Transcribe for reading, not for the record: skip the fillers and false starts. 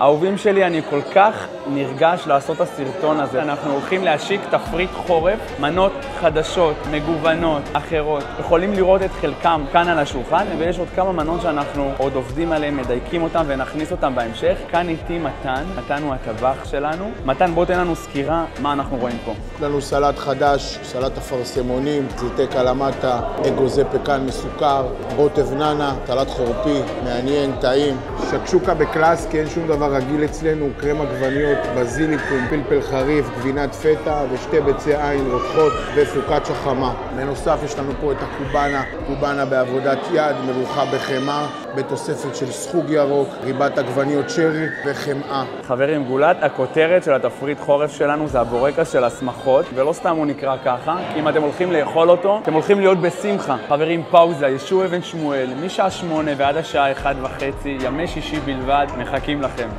אהובים שלי, אני כל כך נרגש לעשות את הסרטון הזה. אנחנו הולכים להשיק תפריט חורף, מנות חדשות, מגוונות, אחרות. יכולים לראות את חלקם כאן על השולחן, ויש עוד כמה מנות שאנחנו עוד עובדים עליהם, מדייקים אותם ונכניס אותם בהמשך. כאן איתי מתן הוא הטבח שלנו. מתן, בוא תן לנו סקירה מה אנחנו רואים פה. יש לנו סלט חדש, סלט אפרסמונים, זיתי קלמטה, אגוזי פקן מסוכר, רוטב ננה, סלט חורפי, מעניין, טעים. שקשוקה בקלאס, כי אין שום דבר רגיל אצלנו, קרם עגבניות, בזיליקום, פלפל חריף, גבינת פטה ושתי ביצי עין רותחות ופוקאצ'ה חמה. בנוסף יש לנו פה את הקובאנה, קובאנה בעבודת יד, מרוחה בחמאה, בתוספת של סחוג ירוק, ריבת עגבניות שרי וחמאה. חברים, גולת הכותרת של התפריט חורף שלנו זה הבורקס של השמחות, ולא סתם הוא נקרא ככה, כי אם אתם הולכים לאכול אותו, אתם הולכים להיות בשמחה. חברים, פאוזה, ישוע אבן שמואל, משעה 8 ועד השעה 1:30, ימי שישי בלבד, מחכים לכם.